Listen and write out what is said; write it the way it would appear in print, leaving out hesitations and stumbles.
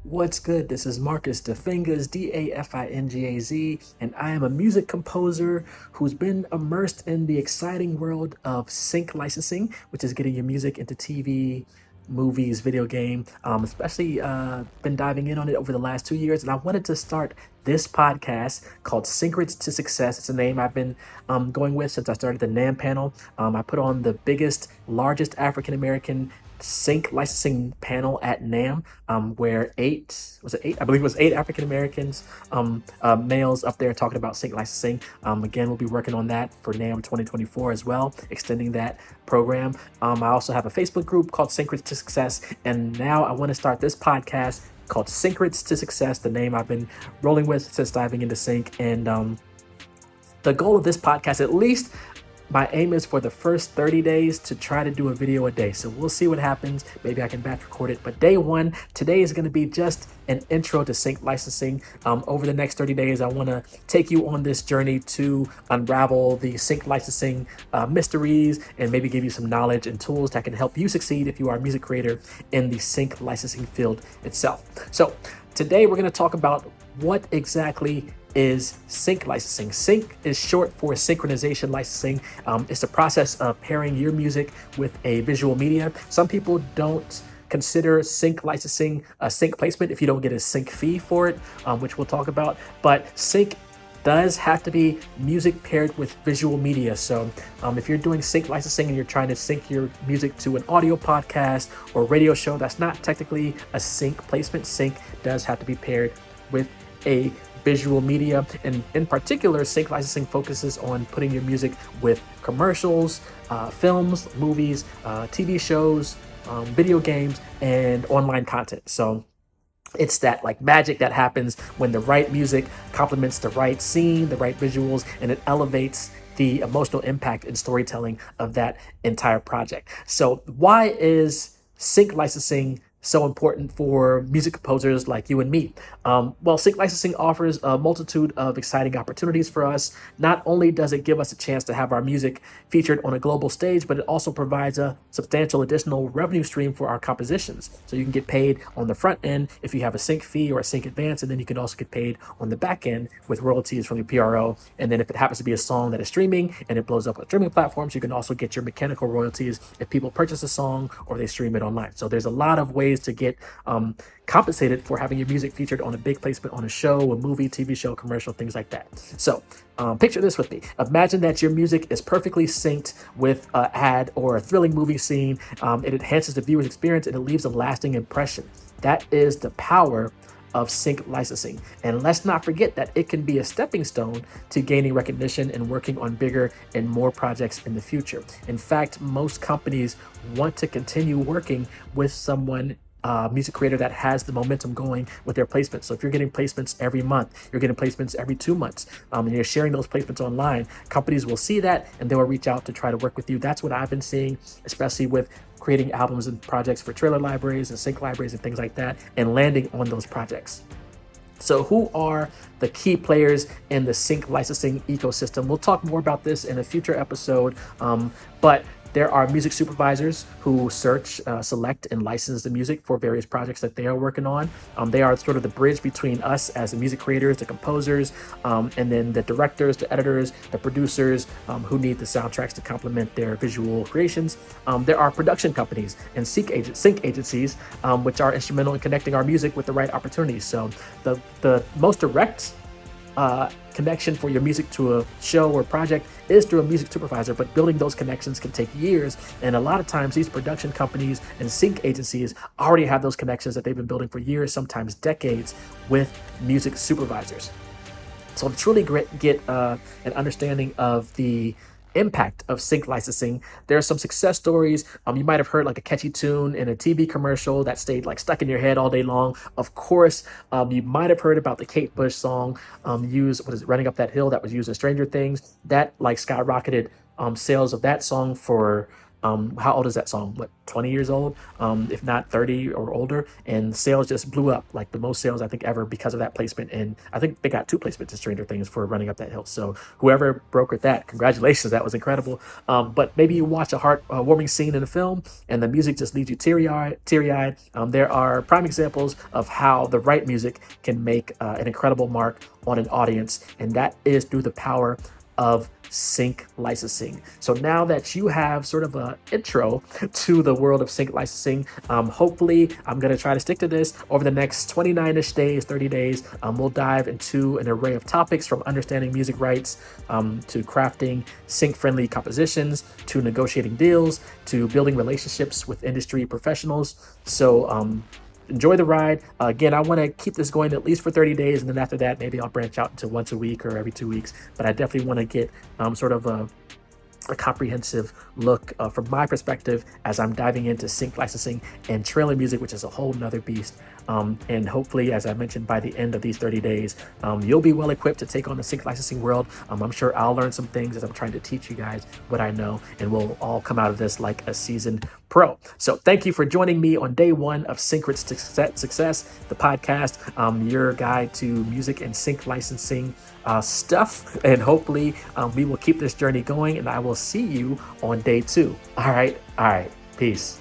What's good? This is Marcus the Fingaz, Dafingaz, and I am a music composer who's been immersed in the exciting world of sync licensing, which is getting your music into TV, movies, video game. Especially been diving in on it over the last 2 years, and I wanted to start this podcast called Syncrets To Success. It's a name I've been going with since I started the NAM panel. I put on the biggest, largest African American sync licensing panel at NAM, where eight? I believe it was eight African Americans, males up there talking about sync licensing. Again, we'll be working on that for NAM 2024 as well, extending that program. I also have a Facebook group called Syncrets To Success, and now I want to start this podcast called Syncrets To Success, the name I've been rolling with since diving into sync. And the goal of this podcast, at least my aim, is for the first 30 days to try to do a video a day. So we'll see what happens. Maybe I can batch record it. But day one, today is going to be just an intro to sync licensing. Over the next 30 days, I want to take you on this journey to unravel the sync licensing mysteries and maybe give you some knowledge and tools that can help you succeed if you are a music creator in the sync licensing field itself. So today we're going to talk about what exactly is sync licensing. Sync is short for synchronization licensing. It's the process of pairing your music with a visual media. Some people don't consider sync licensing a sync placement if you don't get a sync fee for it, which we'll talk about. But sync does have to be music paired with visual media. So if you're doing sync licensing and you're trying to sync your music to an audio podcast or radio show, that's not technically a sync placement. Sync does have to be paired with a visual media, and in particular, sync licensing focuses on putting your music with commercials, films, movies, TV shows, video games, and online content. So it's that like magic that happens when the right music complements the right scene, the right visuals, and it elevates the emotional impact and storytelling of that entire project. So why is sync licensing so important for music composers like you and me? Well, sync licensing offers a multitude of exciting opportunities for us. Not only does it give us a chance to have our music featured on a global stage, but it also provides a substantial additional revenue stream for our compositions. So you can get paid on the front end if you have a sync fee or a sync advance, and then you can also get paid on the back end with royalties from your PRO. And then if it happens to be a song that is streaming and it blows up on streaming platforms, you can also get your mechanical royalties if people purchase a song or they stream it online. So there's a lot of ways to get compensated for having your music featured on a big placement on a show, a movie, TV show, commercial, things like that. So picture this with me. Imagine that your music is perfectly synced with an ad or a thrilling movie scene. It enhances the viewer's experience and it leaves a lasting impression. That is the power of sync licensing. And let's not forget that it can be a stepping stone to gaining recognition and working on bigger and more projects in the future. In fact, most companies want to continue working with someone, music creator, that has the momentum going with their placements. So if you're getting placements every month, you're getting placements every 2 months, and you're sharing those placements online, companies will see that and they will reach out to try to work with you. That's what I've been seeing, especially with creating albums and projects for trailer libraries and sync libraries and things like that, and landing on those projects. So who are the key players in the sync licensing ecosystem? We'll talk more about this in a future episode, but there are music supervisors who search, select, and license the music for various projects that they are working on. They are sort of the bridge between us as the music creators, the composers, and then the directors, the editors, the producers, who need the soundtracks to complement their visual creations. There are production companies and sync agencies, which are instrumental in connecting our music with the right opportunities. So the most direct connection for your music to a show or project is through a music supervisor, but building those connections can take years. And a lot of times these production companies and sync agencies already have those connections that they've been building for years, sometimes decades, with music supervisors. So to truly get an understanding of the impact of sync licensing, there are some success stories. You might have heard like a catchy tune in a TV commercial that stayed like stuck in your head all day long. Of course, you might have heard about the Kate Bush song, Running Up That Hill, that was used in Stranger Things. That like skyrocketed sales of that song for How old is that song? What, 20 years old? If not 30 or older. And sales just blew up, like the most sales I think ever because of that placement. And I think they got 2 placements in Stranger Things for Running Up That Hill. So whoever brokered that, congratulations, that was incredible. But maybe you watch a heart warming scene in a film and the music just leaves you teary-eyed. There are prime examples of how the right music can make an incredible mark on an audience, and that is through the power of sync licensing. So now that you have sort of an intro to the world of sync licensing, hopefully I'm going to try to stick to this over the next 29-ish days, 30 days. We'll dive into an array of topics from understanding music rights to crafting sync-friendly compositions to negotiating deals to building relationships with industry professionals. So enjoy the ride. Again, I want to keep this going at least for 30 days. And then after that, maybe I'll branch out into once a week or every 2 weeks. But I definitely want to get sort of a comprehensive look from my perspective as I'm diving into sync licensing and trailer music, which is a whole nother beast. And hopefully, as I mentioned, by the end of these 30 days, you'll be well equipped to take on the sync licensing world. I'm sure I'll learn some things as I'm trying to teach you guys what I know, and we'll all come out of this like a seasoned pro. So thank you for joining me on day 1 of Syncrets To Success, the podcast, your guide to music and sync licensing stuff. And hopefully we will keep this journey going, and I will see you on day 2. All right. Peace.